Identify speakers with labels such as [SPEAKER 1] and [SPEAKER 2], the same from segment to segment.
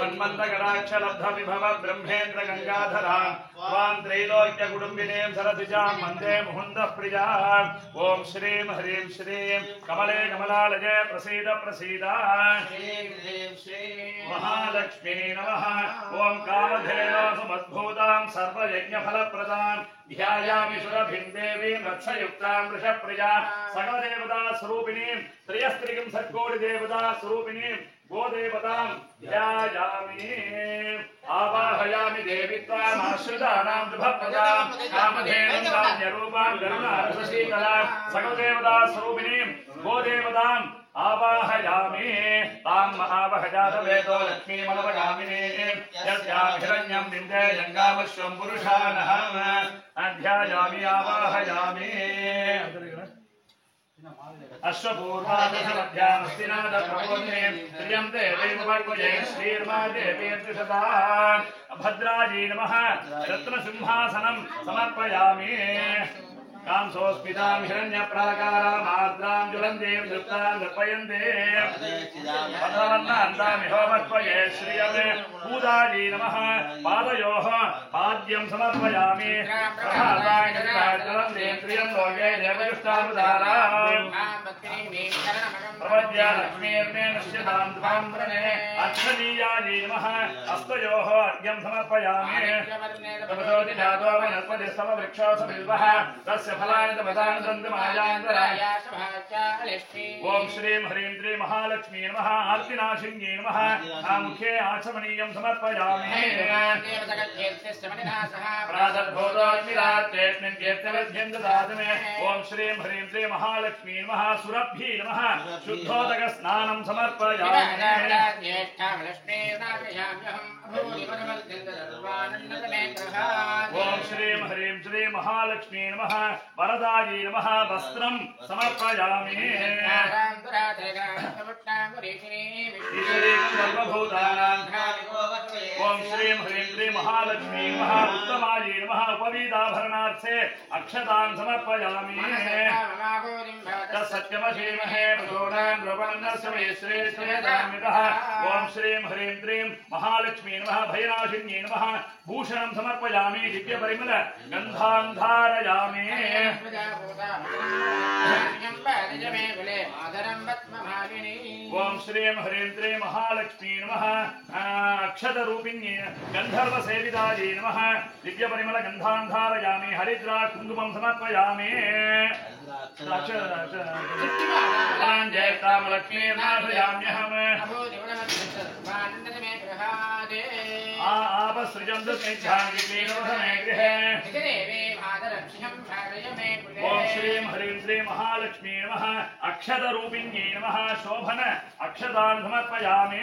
[SPEAKER 1] मन्मन्दगडाक्षलब्धविभव ब्रह्मेन्द्र गंगाधरा त्वां त्रैलोक्य कुटुम्बिनीं सरसिजां वन्दे मुहुन्दः प्रियाः ओम श्रीं ह्रीं श्रीं कमले कमलालये प्रसीद प्रसीद महालक्ष्मी नमः ओम कामधेनो समद्भूतां सर्वयज्ञफलप्रदां ध्यायामि सुरभिं देवीं रक्षयुक्तां वृषप्रिया सकलदेवता स्वरूपिणीं त्रयस्त्रिकं सद्गोडिदेवता स्वरूपिणीं गोदेवतां ध्यायामि आवाहयामि देवी त्वाम् आश्रितानां शुभप्रदां कामधेनुं काम्यरूपां करुणारसशीतलां सकलदेवता स्वरूपिणीं गोदेवतां आवाहयामि तां महावहजातवेदो लक्ष्मीमनवगामिनीं यस्यां हिरण्यं विन्देयङ्गामश्वं पुरुषानः अध्यायामि आवाहयामि अश्वपूर्वादशमध्यामस्तिनादप्रबोधिने प्रियं ते देववर्गये श्रीर्मा देवीर्तिशता भद्राजी नमः रत्नसिंहासनं समर्पयामि कांसोस्मितां हिरण्यप्राकारां आर्द्रां ज्वलन्तीं दृप्तां दर्पयन्ते पदवन्नान्तामिहोमत्वये श्रियमे पूजाजी नमः पादयोः पाद्यं समर्पयामि प्रभाताय ज्वलन्तीं प्रियं लोके देवयुष्टानुधाराम् प्रपद्य लक्ष्मीर्मे नश्यतां त्वां व्रणे अक्षनीयाजी नमः हस्तयोः अर्घ्यं समर्पयामि तपसोति जातो वनस्पतिस्तव वृक्षो समिल्वः तस्य फलानि तपसानि दन्तमायान्तराय ओम श्रीं ह्रीं श्रीं महालक्ष्मी नमः आर्तिनाशिन्यै नमः मुखे आचमनीयं समर्पयामि प्रातर्भोदोऽग्निरात्रेऽस्मिन् कीर्तनविद्यं ददातु मे ओम श्रीं ह्रीं श्रीं महालक्ष्मी नमः सुरभ्यै नमः शुद्धोदकस्नानं समर्पयामि ओम श्रीं ह्रीं श्रीं महालक्ष्मी नमः वरदायै नमः वस्त्रं समर्पयामि ओम श्रीं ह्रीं श्रीं महालक्ष्मी नमः उत्तमायै नमः उपवीदाभरणार्थे अक्षतां समर्पयामि तत्सत्यमशीमहे प्रचोदां द्रवन्नस्य मे श्रेष्ठेतामितः ओम श्रीं ह्रीं श्रीं महालक्ष्मी नमः भयनाशिन्यै नमः भूषणं समर्पयामि दिव्यपरिमल गन्धां धारयामि ओम श्रीं ह्रीं श्रीं महालक्ष्मी नमः अक्षतरूपिण्ये गन्धर्वसेवितायै नमः दिव्यपरिमल गन्धां धारयामि हरिद्रा कुङ्कुमं समर्पयामि आपसृजं ओम श्रीं ह्रीं श्रीं महालक्ष्मी नमः अक्षतरूपिण्यै नमः शोभन अक्षतां समर्पयामि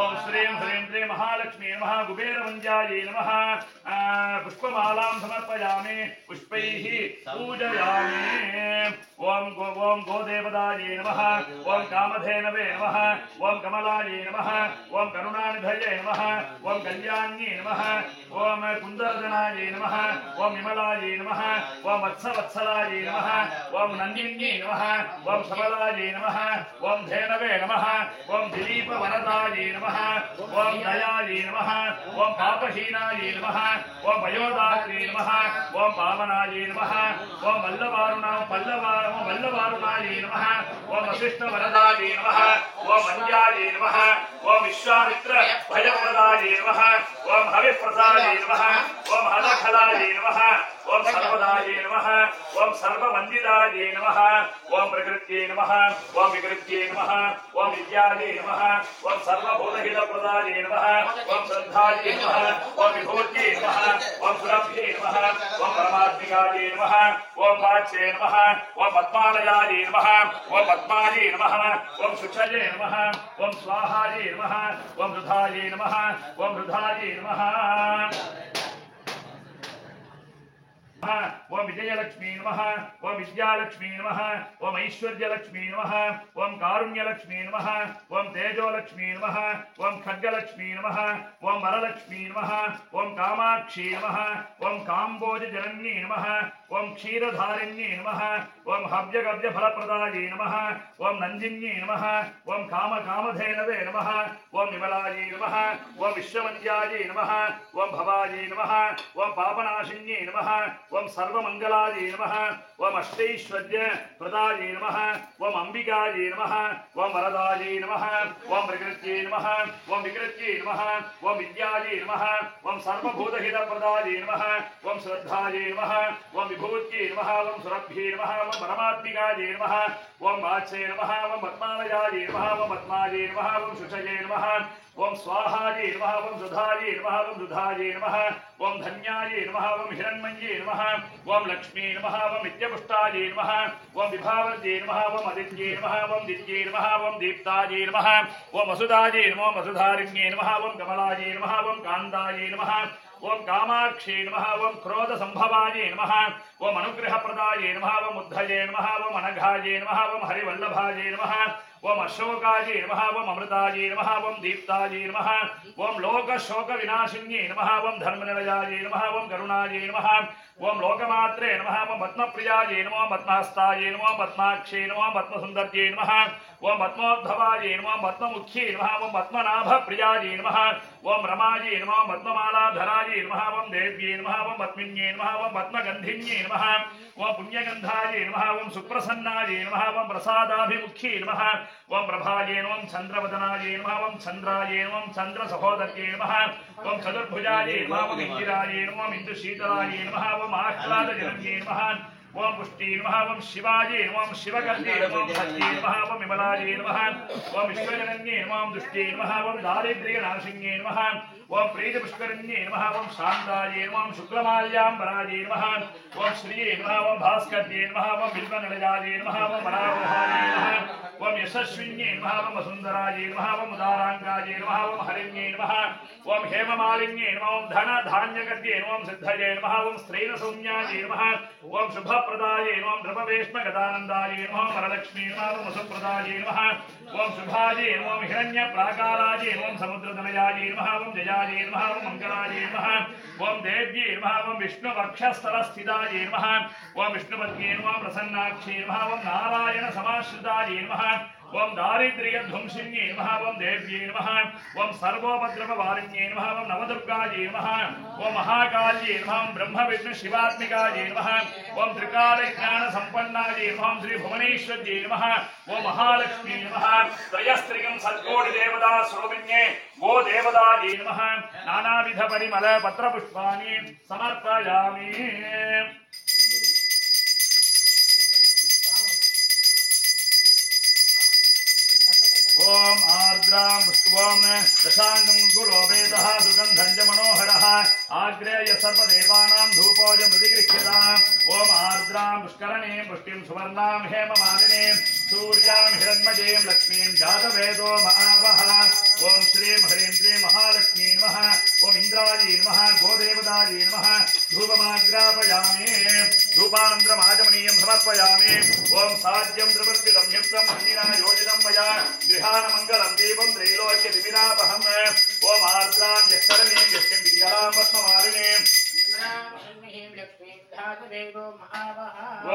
[SPEAKER 1] ओम श्रीं ह्रीं श्रीं महालक्ष्मी नमः कुबेरवन्द्यायै नमः पुष्पमालां समर्पयामि पुष्पैः पूजयामि ओम गोदेवतायै नमः ओम कामधेनवे नमः ओम कमलायै नमः ओम करुणानिधये नमः ओम कल्याण्यै नमः ओम कुन्दर्दनायै नमः ओम विमलायै नमः ओम वत्सवत्सलायै नमः ओम नन्दिन्यै नमः ओम सबलायै नमः ओम धेनवे नमः ओम दिलीपवरदायै नमः ओम दयायै नमः ओम पापहीनायै नमः ओम वयोदात्रै नमः ओम पावनायै नमः ओम वल्लवारुणायै नमः ओम वसिष्ठवरदायै नमः ओम वन्द्यायै नमः ओम विश्वामित्र भयप्रदायै नमः ओम हविप्रदायै नमः ओम हलखलायै नमः ओम सर्वदायै नमः ओम सर्ववन्दितायै नमः ओम प्रकृत्यै नमः ओम विकृत्यै नमः ओम विद्यायै नमः ओम सर्वभूतहितप्रदायै नमः ओम श्रद्धायै नमः ओम विभूत्यै नमः ओम सुरभ्यै नमः ओम परमात्मिकायै नमः ओम वाच्यै नमः ओम पद्मालयायै नमः ओम पद्मायै नमः ओम शुचये नमः ओम स्वाहायै नमः ओम रुधायै नमः ओम रुधायै नमः ओम विजयलक्ष्मी नमः ओम विद्यालक्ष्मी नमः ओम ऐश्वर्यलक्ष्मी नमः ओम कारुण्यलक्ष्मी नमः ओम तेजोलक्ष्मी नमः ओम खड्गलक्ष्मी नमः ओम वरलक्ष्मी नमः ओम कामाक्षी नमः ओम काम्बोजजनन्यै नमः ओम क्षीरधारिण्ये नमः ओम हव्यगव्य फलप्रदाये नमः ओम नंदिन्ये नमः ओम कामकामधेनवे नमः ओम विमलाये नमः ओम विश्ववन्द्याये नमः ओम भवाये नमः ओम पापनाशिन्ये नमः ओम सर्वमंगलाये नमः ओम अष्टैश्वर्य प्रदाये नमः ओम अंबिकाये नमः ओम वरदाये नमः ओम विकृत्ये नमः ओम विकृत्ये नमः ओम विद्याये नमः ओम सर्वभूतहितप्रदाये नमः ओम श्रद्धाये नमः ओम विभूत्ये नमः ओम सुरभ्ये नमः ओम परमात्मिकाये नमः ओम वाच्ये नमः ओम पद्मालयाये नमः ओम पद्माये नमः ओम शुचये नमः ओम स्वाहाये नमः ओम सुधाये नमः ओम दुधाये नमः ओम धन्याये नमः ओम हिरण्मये नमः ओम लक्ष्मी नमः ओम नित्यपुष्टाये नमः ओम विभावर्ये नमः ओम आदित्ये नमः ओम दित्ये नमः ओम दीप्ताये नमः ओम वसुदाये नमः ओम वसुधारिण्ये नमः ओम कमलाये नमः ओम कान्ताये नमः ओम कामाक्षी नमः ओम क्रोध संभवाये नमः ओम अनुग्रहप्रदाये नमः ओम उद्धये नमः ओम अनघाये नमः ओम हरिवल्लभाये नमः ओम अशोकाये नमः ओम अमृताये नमः ओम दीप्ताये नमः ओम लोकशोकविनाशिन्ये नमः ओम धर्मनिलयाये नमः ओम करुणाये नमः ओम लोकमात्रे नमः ओम पद्मप्रियाये नमः ओम पद्महस्ताये नमः ओम पद्माक्षे नमः ओम पद्मसुन्दर्ये नमः ओम पद्मोद्भवाये नमः ओम पद्ममुख्ये नमः ओम पद्मनाभप्रियाये नमः ओम रमाये नमः ओम पद्ममालाधराये नमः ओम देव्ये नमः ओम पद्मिन्ये नमः ओम पद्मगन्धिन्ये नमः ओम पुण्यगन्धाये नमः ओम सुप्रसन्नाये नमः ओम प्रसादाभिमुख्ये नमः ओम प्रभाये नमः चन्द्रवदनाये नमः ओम चन्द्राये नमः चन्द्रसहोदर्ये नमः ओम चतुर्भुजाये नमः ओम इन्दिराये नमः ओम इन्दुशीतलाये नमः ओम आह्लादजनन्ये नमः ओम पुष्टि नमः ओम शिवाये नमः ओम शिवकर्णे नमः ओम भक्ति नमः ओम विमलाये नमः ओम विश्वजनन्ये नमः ओम दुष्टे नमः ओम दारिद्र्यनाशिन्ये नमः ओम प्रीतिपुष्करण्ये नमः ओम शान्ताये नमः ओम शुक्लमाल्याम्बराये नमः ओम श्रिये नमः ओम भास्कर्ये नमः ओम बिल्वनिलयाये नमः ओम मनारोहाये नमः ओम यशस्विन्ये नमः ओम वसुन्धराये नमः ओम उदाराङ्गाये नमः ओम हरिण्ये नमः ओम हेममालिन्ये नमः ओम धनधान्यगद्ये नमः ओम सिद्धये नमः ओम स्त्रीणसौम्याये नमः ओम शुभप्रदाये नमः ओम नृपवेश्मगदानन्दाये नमः ओम वरलक्ष्मी नमः ओम वसुप्रदाये नमः ओम शुभाये नमः ओम हिरण्यप्राकाराये नमः ओम समुद्रतनयाये नमः ओम जयाये नमः ओम मंगलाये नमः ओम देव्ये नमः ओम विष्णुवक्षस्थलस्थिताये नमः ओम विष्णुपत्न्ये नमः प्रसन्नाक्षे नमः ओम नारायणसमाश्रिताये नमः ओम दारिद्र्यध्वंसिन्ये नमः ओम देव्ये नमः ओम सर्वोपद्रववारिण्ये नमः ओम नवदुर्गाये नमः ओम महाकाल्ये नमः ओम ब्रह्मविष्णुशिवात्मिकाये नमः ओम त्रिकालज्ञानसम्पन्नाये नमः ओम श्रीभुवनेश्वर्ये नमः ओम महालक्ष्मी नमः त्रयस्त्रिकं सद्कोटिदेवता स्वरूपिण्ये गो देवताये नमः नानाविधपरिमल पत्रपुष्पाणि समर्पयामि। ओम आर्द्रां पुष्पं दशांगं गुणोपेदः सुगन्धं च मनोहरः आग्रेय सर्वदेवानां धूपोज मृदिगृह्यताम् ओम आर्द्रां पुष्करणीं पुष्टिं सुवर्णां हेममालिनीं सूर्यां हिरण्मयीं लक्ष्मीं जातवेदो महावः ओम श्रीं ह्रीं श्रीं महालक्ष्मी नमः ओम इन्द्रायै नमः गोदेवतायै नमः धूपमाग्रापयामि धूपानन्तरमाचमनीयं समर्पयामि ओम साज्यं त्रिवर्तितं युक्तं हन्निना योजितं मया गृहानमङ्गलं दीपं त्रैलोक्यदिविरापहम् ओम आर्द्रां यक्षरणीं यस्मिन् विद्यां पद्ममालिनीं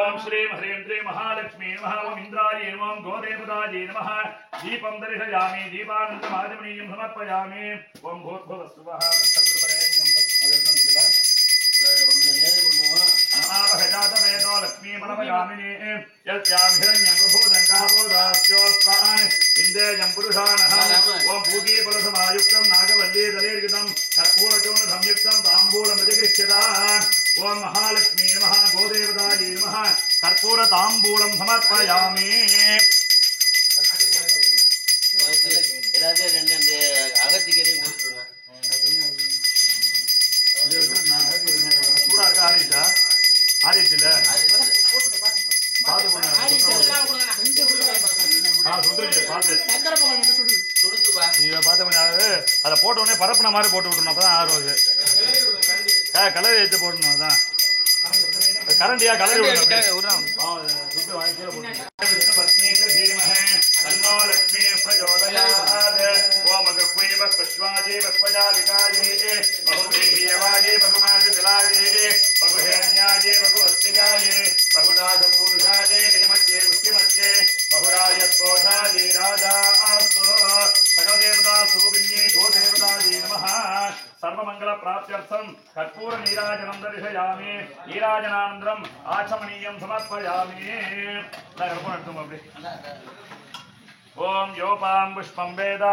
[SPEAKER 1] ओम श्रीं ह्रीं श्रीं महालक्ष्मी नमः ओम इन्द्रायै नमः ओम गोदेवतायै नमः दीपं दर्शयामि दीपानन्तरमाचमनीयं समर्पयामि ओम भूर्भुवस्सुवः तत्सवितुर्वरेण्यं महाभगजातवेदो लक्ष्मीमनवगामिनी यस्यां हिरण्यं प्रभूदङ्गाभूदास्योस्वान् इन्द्रेयं पुरुषानः ओम पूगीफलसमायुक्तं नागवल्लीदलेर्युतं कर्पूरचूर्णसंयुक्तं ताम्बूलमधिगृह्यताम् ओम महालक्ष्मी नमः गोदेवतायै नमः कर्पूरताम्बूलं समर्पयामि। சூடா இருக்கா ஆரிச்சா ஆரிச்சுல பாத்து அதை போட்ட உடனே பரப்புன மாதிரி போட்டு விட்டுணும் அப்பதான் ஆறுவது கலர் எடுத்து போடணும் அதான் கரண்டியா கலர் விடணும் तन्नो लक्ष्मी प्रचोदयात् ओम गह्वैव पुष्पाजे पुष्पजालिकाजे बहुव्रीह्यवाजे बहुमासतिलाजे बहुहेरण्याजे बहुवस्तिकाजे सर्वमङ्गलप्राप्त्यर्थं कर्पूरनीराजनं दर्शयामि नीराजनानन्तरम् आचमनीयं समर्पयामि ॐ योपां पुष्पं वेद